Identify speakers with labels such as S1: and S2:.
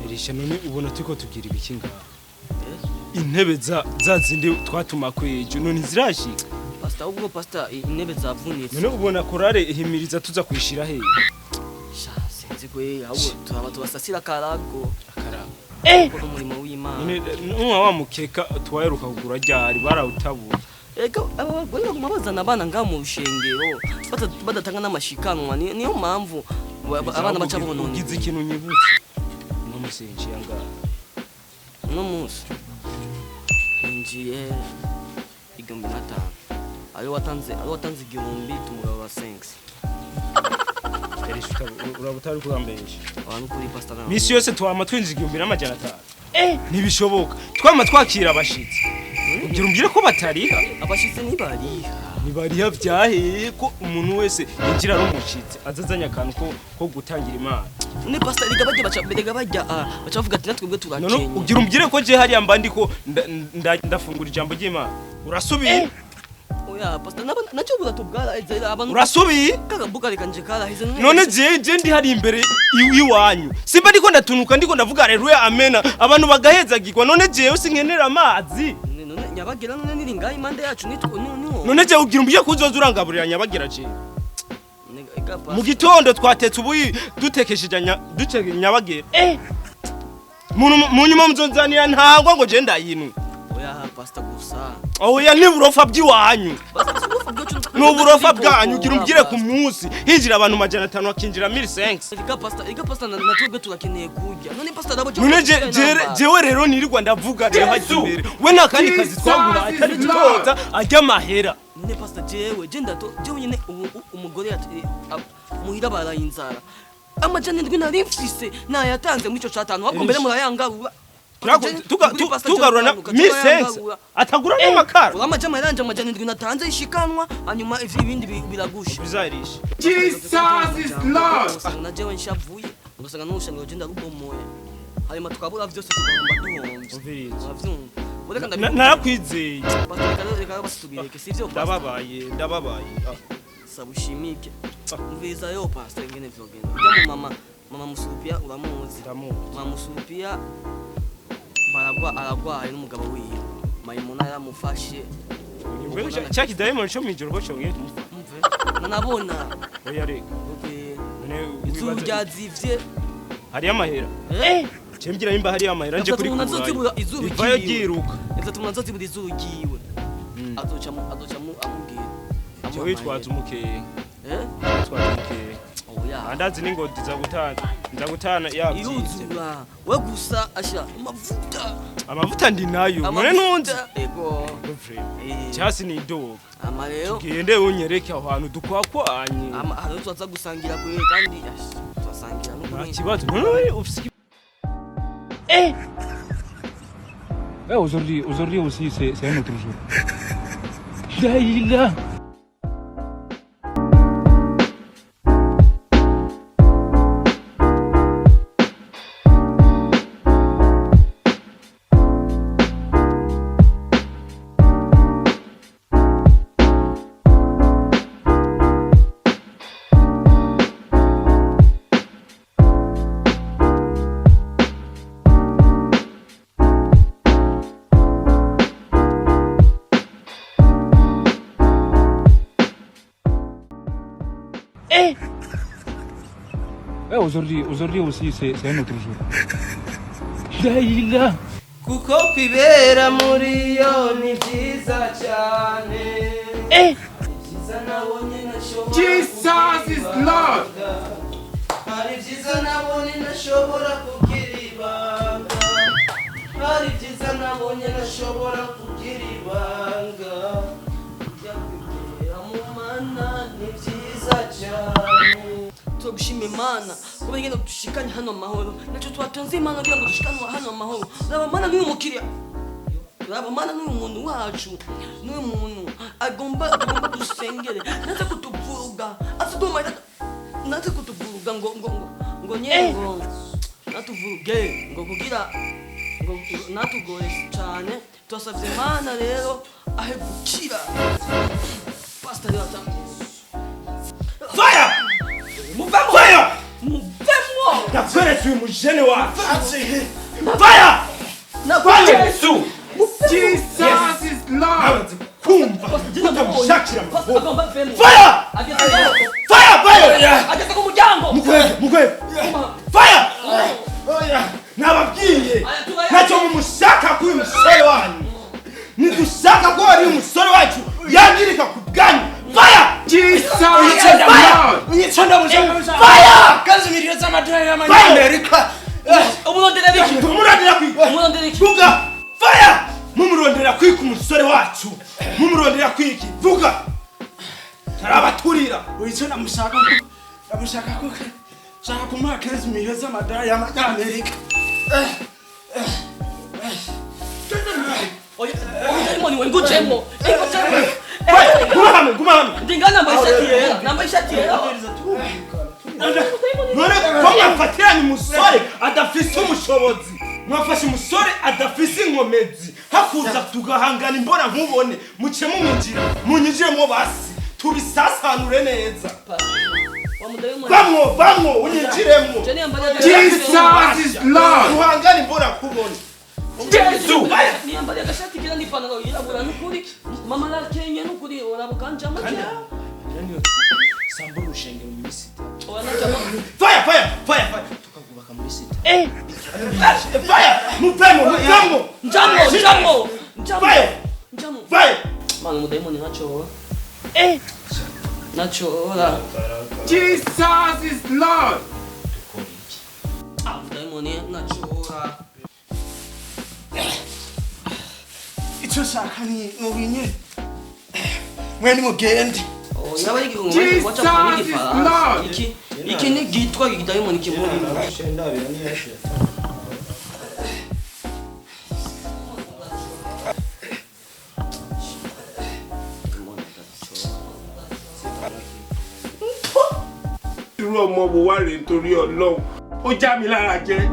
S1: Erisha none ubona tuko tugira ibikinga intebe za zindi twatuma kwejo none zirashika
S2: Pastor ubwo pastor intebe zavunitse
S1: none ubona korale ihimiriza tuza kwishira he
S2: sha sinzi kwe ahubwo turaba tubasasira karago ko umurimo w'Imana
S1: none wa mukeka twaheruka kugura ryari barawutabuye
S2: ega abagore baguma bazana abana nga mu rushengero badatanga n'amashikanwa niyo mpamvu abana baca bonone
S1: ugize ikintu nyibutse no musenji yanga
S2: no musi injiye igihumbi n'atanu ayo watanze igihumbi tumugabo wa 5
S1: Erisha urabutari kurambesha
S2: abantu kuri pastor na
S1: misi yose twama twinjiza igihumbi n'amajana 5 ntibishoboka twama twakira abashitsi ugira umbwire ko batariha
S2: abashitsi
S1: nibariha vyahe ko umuntu wese injira ari umushitsi azazanya akantu ko gutangira Imana
S2: ni pastor ligabajya baca bavuga ati natwebwe turakenya
S1: none ugira umbwire ko je hari yambandi ko ndafungura ijambo ry'Imana urasubiye
S2: oya pastor nacyo buratubwara abantu
S1: urasubiye
S2: kagabuka rikanje karaheze
S1: none je ndi hari imbere iwanyu simba ndiko ndatunuka ndiko ndavuga haleluya amena abantu bagahezagirwa none jewe sinkenera amazi
S2: nyabagira none niri ngaho impande yacu nitwo
S1: none je ugira umbiye kuzoza urangaburira nyabagira je mu gitondo twatetse ubuyi dutekesheje ducege nyabagira mu nyuma muzonzanira ntangwa ngo je ndayinwe
S2: oya pastor gusa
S1: oya ni burofa byiwanyu n'uburofa bwanyu ugira umbwire ku munsi hinjira abantu 500 akinjira 1500
S2: ega pastor natwebwe turakeneye kurya none pastor nabo
S1: none jewe rero nirirwa ndavuga rero haje imbere we nakandi kazi twagura atari gutoza ajya mahera
S2: none pastor jewe jewe nyine umugore muhira barayinzara amajana ndwi nari mfise nayatanze muri ico catanu ahubwo mbere murayangarura tugarurana 1500 atagura n'amakara amajama yaranje amajana ndwi natanze ishikanwa hanyuma ibindi biragusha
S1: bizarisha
S3: Jesus is Lord
S2: na jewe nshavuye ugasanga n'ushanga genda rubomoye hanyuma tukabura byose tugomba duhombe
S1: uravyumva narakwizeye
S2: reka basitubireke sivyo
S1: ndababaye
S2: sabushimike mviza yo pastor ngene vyogenda mama Musurupiya uramuzi mama Musurupiya aragwaye n'umugabo wiwe mayimuna yaramufashe
S1: cyaki diamond cyo mwijoro go cyongeye
S2: mve nabona
S1: oya reka
S2: izuba ryazivye
S1: hari amahera cembgira imba hari amahera nje kuri
S2: kugura izuba
S1: ivayo giruka
S2: ivyo tumunazoti buri izuba giwe azoca amubwira
S1: cyo witwaza umukeye witwaza umukeye
S2: oya
S1: andazi n'ingodi nzagutana
S2: iruzura we gusa asha
S1: amavuta ndi nayo mwe ntunze
S2: ego
S1: cyasi ni doga
S2: amareo
S1: gende unyereke aho hantu dukwakwanye
S2: aho twaza gusangira kwe kandi twasangira
S1: nta kibazo none ufise
S4: aujourd'hui aussi c'est un autre jour Daïla aujourd'hui aussi c'est un autre jour Daïla
S5: kuko kubera muri yo ni byiza cyane byiza nabonye nashobora
S3: Jesus is Lord
S5: hari byiza nabonye nashobora kugira ibanga hari byiza nabonye nashobora kugira ibanga kujya kubera mu mana ni byiza cyane
S2: tugushima Imana kubera ngene dushikanye hano amahoro naco twatonze Imana kugira ngo dushikanwe hano amahoro raba Mana n'uyu mukiriya raba Mana n'uyu muntu wacu n'uyu muntu agomba dusengere naze kutuvuga asuduma naze kutuvuga ngo nyengo natuvuge ngo kugira ngo natugore cyane twasavye Imana rero ahe gukira pastor yata
S5: fire! Muvemo! Fire!
S2: Muvemo!
S1: Nakweretse uyu mujene wacu. Fire!
S2: Yesu!
S3: Jesus is Lord.
S1: Kumva utamushakira amafoko.
S2: Agomba femu.
S1: Fire! Fire!
S2: Ageze ku muryango.
S1: Mugwe. Fire! Nababwiye ntacyo mumushaka kuri umusore wanyu. Nidushaka ko ari umusore wacu yangirika ku bwanyu. Fire!
S3: Jesus is Lord.
S1: Unyitonda mujene. Fire!
S5: Kazi miliyoni z'amadolari y'Amerika.
S2: Umurondera biki?
S1: Umurondera kwika.
S2: Umurondera iki?
S1: Vuga! Fire! Mumurondera kwika umusore wacu. Mumurondera kwiki. Vuga! Tarabaturira.
S5: Uyitse namushaka ko shaka kumuha kazi miliyoni z'amadolari y'Amerika.
S2: Oya, oya, ni ngujemo.
S1: Gumahame.
S2: Ndingana namba ishati yera.
S1: None ko mwafatiranye umusore adafise umushobozi. Mwafashe umusore adafise inkomezi. Hakuza tugahangana imbona nkubone. Muce munyinjiremo basi. Tubisasanure neza. Vamwo unyinjiremo.
S3: Jesus is Lord.
S1: Tuhangana imbona kubone.
S2: Yesu! Niyambali agashati kila n'ipantaro yirabura n'ukuri. Mama lakenye n'ukuri urabukanja make.
S5: Sambura urushengero muri site.
S1: Fire!
S5: Tukagubaka muri site.
S1: Fire! Mupemo!
S2: Njamo!
S1: Fire!
S2: Mano mudayimoni ntacora. Ntacora.
S3: Jesus is Lord.
S2: Mudayimoni ntacora.
S5: Icyo shaka ni mubinye. Mwene mugende.
S2: Yaba igihumbi wacha kuri gifaransa. Iki ni gitwa gidayimoni kimuri.
S3: Irú ọmọ wo wá rèé nítorí Ọlọ́run. Ó já mi lára jẹ.